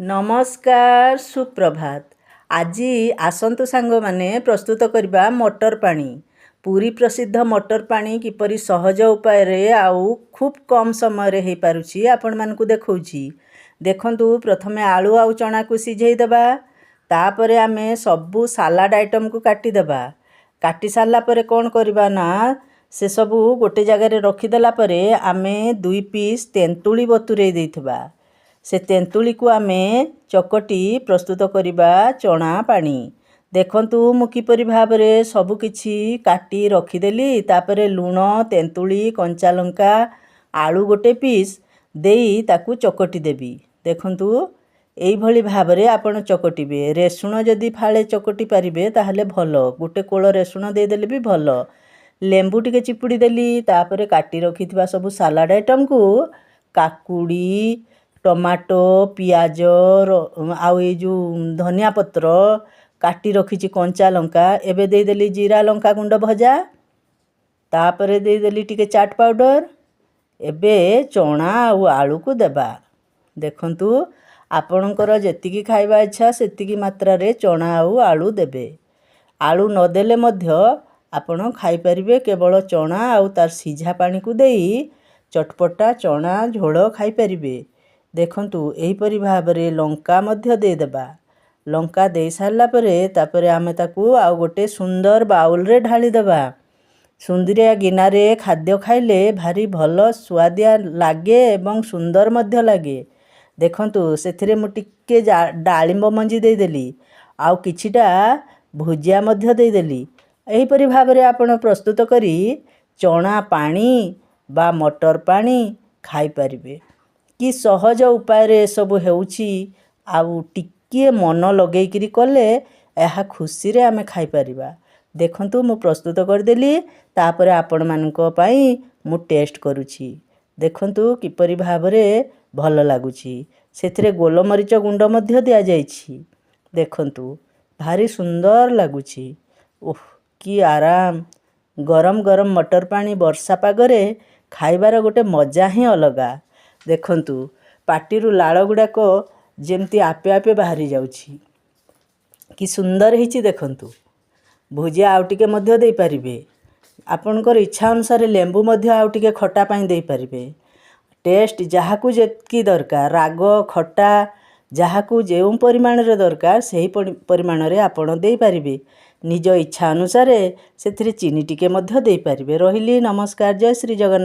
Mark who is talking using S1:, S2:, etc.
S1: नमस्कार सुप्रभात। आज आसतु सांग माने प्रस्तुत करबा मटर पानी। पूरी प्रसिद्ध मटर पानी किपरि सहज उपाय रे आउ खूब कम समय रे हे पारुछि आपण मानकु देखौछि। देखंतु प्रथमे आलू आउ चना को सिझेई देबा, तापरे आमे सबु सालाड आइटम को काटी देबा। काटी सारला परे कोन करबा ना से सबु गोटे जगह रे रखी देला परे आमे 2 पीस तेंतुली बतुरेई देइथबा। से तेंतुली को आमे चकटी प्रस्तुत करिबा चना पानी। देखंतु मु किपरि भाबरे सबु किछि काटी रखिदेली, तापरे लूण तेंतुली कंचा लंका आलू गोटे पीस देई ताकू चकटी देबी। देखंतु एई भली भाबरे आपण चकटिबे। रेसुण जदि फाळे चकटी पारिबे ताहले भलो, गोटे कोळ रेसुण दे देले भी भलो। लेंबू टिके चिपुड़ी देली, तापरे काटी रखिथिबा सबु सालाड आइटम को काकुड़ी टमाटो पियाज आउ ये जो धनिया पत्र काटी रखी कंचा लंका एबे दे देली जीरा लंका गुंड भजा, तापरे दे देली टिके चाट पाउडर। एबे चना आउ आलू को देबा। देखंतु आपणकर जेतिकी खाइबा इच्छा सेतिकी मात्रा रे चना आउ आलू देबे। आलू न देले मध्य आपण खाई परिबे केवल चना आउ तार सिझा पानी को देई चटपटा चना झोल खाई परिबे। देखंतु एहीपरि भाबरे लंका मध्य दे देबा। लंका दे सारला परे तापरे आमे ताकू आउ गोटे सुंदर बाउल रे ढाली देबा। सुंदरिया गिना रे खाद्य खाइले भारी भलो स्वादिया लागे एवं सुंदर मध्य लागे। देखंतु सेथिरे मु टिके डालिंब मंजी दे देली, आउ किछिटा भुजिया मध्य दे देली। एहीपरि भाबरे आपण प्रस्तुत करी चना पानी बा मटर पानी खाई परिबे। कि सहज उपाय रे सब हेउछि, आउ टिके मन लगेई करी कले एहा खुशी रे आमे खाई परिबा। देखंतु मु प्रस्तुत कर देली, तापरे आपण मानको पई मु टेस्ट करूछि। देखंतु किपरि भाबरे भलो लागुछि। सेथिरे गोलमरीच गुंड मध्य दिया जाइछि। देखंतु भारी सुंदर लागुछि। ओह कि आराम। गरम गरम मटर पानी वर्षा पागरे खाइबार गोटे मजा ही अलगा। देखंतु पाटिरु लाळ गुडाक जेमती आपे आपे बाहरी जाउछि। कि सुंदर हिची। देखंतु भुजिया आउ टिके मध्य देई परिबे। आपनकर इच्छा अनुसार लेंबू मध्य आउ टिके खट्टा पानी देई परिबे। टेस्ट जहाकू जेतकी दरकार, राग खट्टा जहाकू जेउ परिमाण रे दरकार सेही परिमाण रे आपण देई परिबे। निज इच्छा अनुसार सेथिरे चीनी टिके मध्य देई परिबे। रहिली नमस्कार। जय श्री जगन्नाथ।